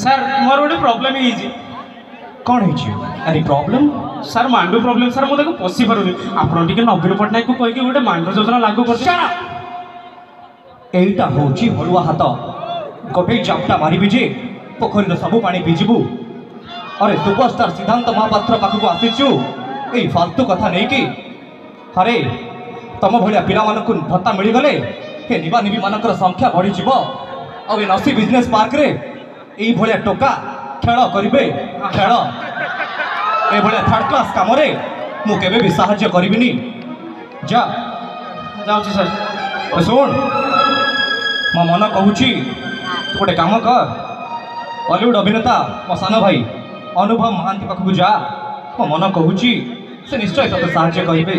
Sir मोर गोटे problem ही कौन है अरे problem sir Mandu problem sir मुझे पशि पारुनी आपन टिके नवीन पट्टनायक को कहीकि गोटे मांडू योजना लागू कर एटा होची हलुआ हाथ गोटे चापटा मारिबी जे पोखरी सबू पानी पीजिबू अरे सुपरस्टार सिद्धांत महापात्र पाखक आसीचु ए फालतू कथा नहीं कि अरे तुम भाया पिला मानक भत्ता मिलगले हे निबा निबी मानकर संख्या बढ़ी जीव आ नसी बिजनेस पार्क रे ए भलिया टोका खेल करिवे खेल ए भलिया थर्ड क्लास काम रे मु केबे भी सहाय्य करिबिनी जा जाउछी सर सुन मो मन कहूची तू गोटे काम कर बॉलीवुड अभिनेता मो सान भाई अनुभव महांती पाखक जा मो मन कहूची से निश्चय तते सहाय्य करिवे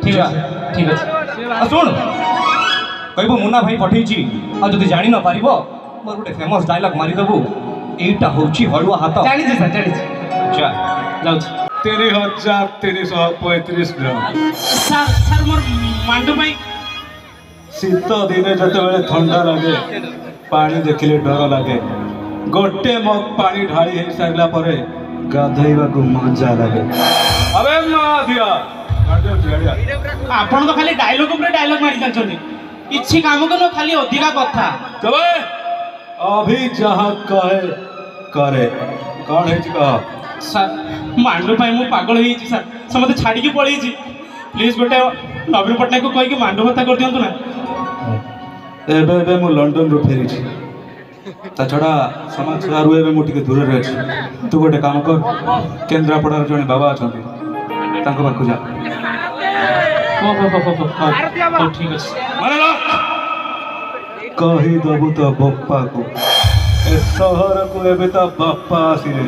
ठीक है ठीक है सुन कहबो मुन्ना भाई पठेची आ जदि जानि न पारिबो मोर गोटे फेमस डायलॉग मारी देबू एटा होची हलुआ हाथ जानी जी सर जानी जा जाउछी 3335 ग्राम सर सर मोर मांडू भाई शीत दिने जतबेले ठंडा लगे पानी देखिले डर लगे गोटे मग पानी ढाली हो सारा पर गाधोइबा को मजा लगे अबे माधिया आपन तो खाली डायलॉग ऊपर डायलॉग मारी जान्छनी इछि काम को न खाली अधिका कथा तबे अभी जहां कहे करे कौन है कह सर मांडू भाई मु पागल होई छी सर से मते छाड़ी के पळी छी प्लीज गोटे नवीन पट्टनायक को कहि के मांडू भत्ता कर दियंतु ना एबे एबे मु लंडन रो फेरी छी ता छड़ा समाज सेवारू एबे मु टिके दूर रे छी तू गोटे काम कर केंद्रापड़ा जने बाबा अछंती तांको पाखु जा हो ठीक अछि माने लो कही दबु तो बप्पा को ए शहर को एबे तो बप्पा आसी रे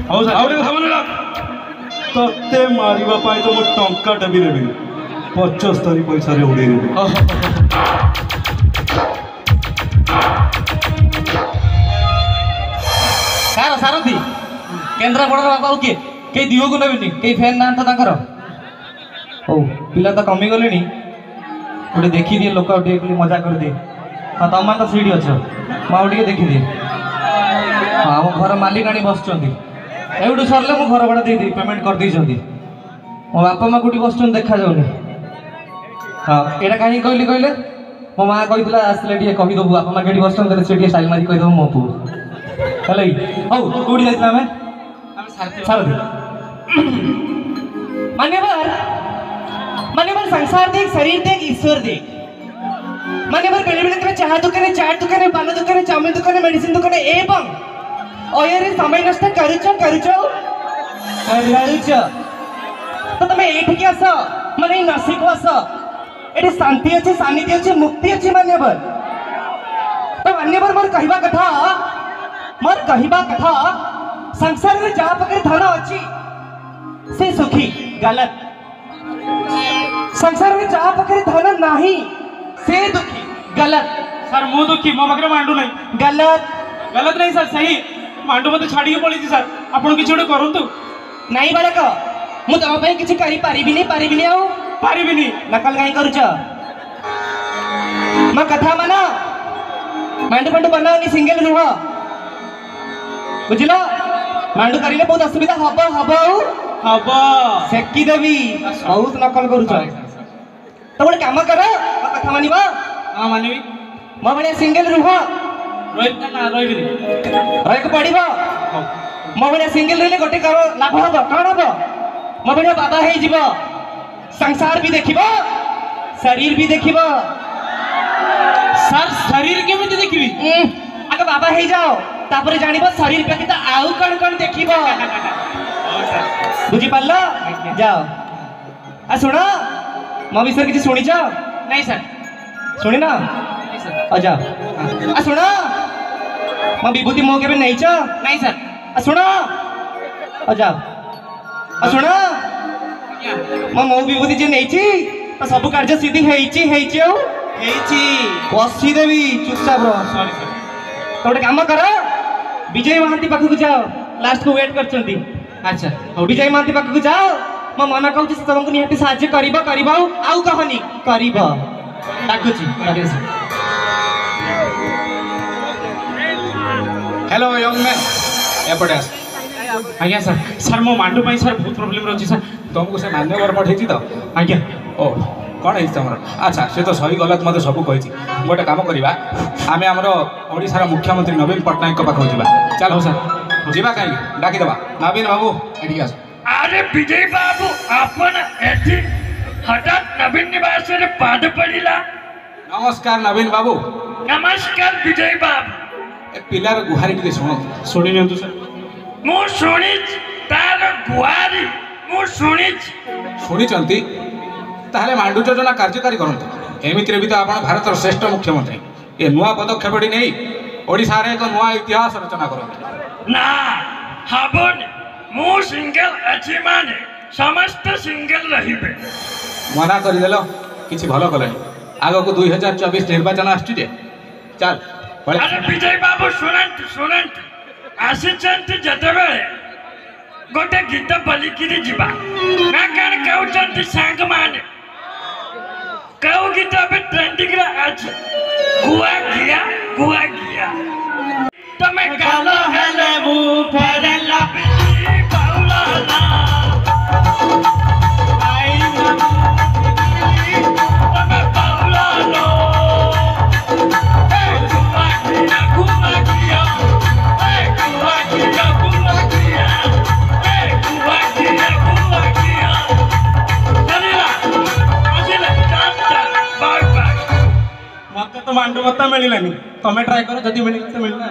हो सर आउरे सामने ला तते मारिबा पाई तो मु टंका टबी नेबी 75 पैसा रे उडे नेबी कार सारथी केंद्रापड़ा बाबा के के दियो को नेबिनी के फैन नाम था ताकर ओ पिला तो कमी गलेनी गोटे देखी दिए लोक मजा कर दिए हाँ तुम तो सीढ़ी अच्छ मुझे देखी दिए हाँ मो घर मालिक आनी बस एवटू सरले मो घर भाड़ा दे पेमेंट कर दी मो बापा माँ कौटी बस देखा जाऊनी हाँ यहाँ कहीं कहली कहले मो माँ कही आसले कहीदेबू बापा माँ कहीं बस से स्टाइल मारी कहीदेबू मो पु है हौ कौटी जाइए आम सारथी मान्यवर मान्यवर संसार देख शरीर देख ईश्वर देख मान्यवर बेले बेले तुम्हें चाह दुकाने चाट दुकाने पान दुकाने चाउमिन दुकाने मेडिसिन दुकाने एवं अयरे समय नष्ट करुच तो तुम एठिक आस माने नसीक आस एठी शांति अच्छे सानिध्य अच्छे मुक्ति अच्छे मान्यवर तो मान्यवर मोर कहवा कथा संसार में जहाँ पाखे धन अच्छी से सुखी गलत संसार में जहाँ पाखे धन नहीं से दुखी गलत सर मु दुखी मो पाखे मांडू नहीं गलत गलत नहीं सर सही मांडू मते छाड़ी के पड़ी सर आपण किछ गोटे करंतु नहीं बालक मु तम पे किछ करि पारिबिनी आउ पारिबिनी नकल काई करूछ म कथा मानो मांडू पंडू बनाओनी सिंगल रुह बुझलो मांडू करिले बहुत असुविधा हब सेकी देवी बहुत नकल करूछ तो गोटे काम कर कथा मानिबा हां मानिबी म बने सिंगल रुह रोहित ना रोहित रहक पड़िबो म बने सिंगल रहले गोटे कर लाभ हबो कोन हबो म बने बाबा हे जीवो संसार भी देखिबो शरीर भी देखिबो सर शरीर केमिति देखिबी आगे बाबा हे जाओ तापर जानिबो शरीर पे किता आउ कौन देखिबो बुझी पारलो जाओ आ सुनो मो विषय किछि सुनिछ नहीं सर सुनी ना नहीं सर आ जाओ आ सुनो मो विभूति मो केबे नहीं छ नहीं सर आ सुनो आ जाओ आ सुनो मो विभूति जे नहीं छी तो सब कार्य सिद्धि हेइची बसी देवी चुपचाप रह सॉरी सर तो गोटे काम कर विजय महांती पाखक जाओ लास्ट को वेट करचंती अच्छा विजय महांती पाखक जाओ मो मन कहूँ तुमको निहाती साहाय्य करिबो आउ कहनी करिबो डाकुची हे हेलो यंग मैन एपटे आस आज्ञा सर सर मो मांडू पाई सर बहुत प्रॉब्लम रही सर तुमको से मान्यवर पठेछि तो आज्ञा ओ कौन है तुम अच्छा से तो सही गलत मत सब कही गोटे काम करवा आम आमर ओडिशार मुख्यमंत्री नवीन पट्टनायक पाखक जावा चलो सर जीवा कहीं डाकीदे नवीन बाबू एठी आस अरे विजय बाबू आपण एठी हठात नवीन निवास रे पाद पड़िला नमस्कार नवीन बाबू नमस्कार विजय बाबू ए पिलार गुहारी टिके सुनो शुणी नियंतु सर मु शुणिच तार गुहारी मु शुणिच शुणी ताहले मांडू योजना कार्यकारी करते एमितिरे भी तो आप भारत श्रेष्ठ मुख्यमंत्री ये नुआ पदक्षेप नहीं ओडिशा रे एक नुआ इतिहास रचना करते ना हाबन मु सिंगल अछि माने समस्त सिंगल रहिबे मना करदेल किसी भल कले आग को 2024 निर्वाचन आसुचे चल पळे। अरे विजय बाबू शुणंत शुणंत आसिचंत जतबेले गोटे गीत बोलिकिरी जीवा ना कान कहउचंत सांग माने कहू गीत अबे ट्रेंडिंग रे अछि गुआ गिया तमे कालो हेले मु फेरला बिली पाउला ना आई तमे पाउला लो मत तो मांडू भत्ता मिललानी तमें ट्राई करो जदि मिल तो मिलना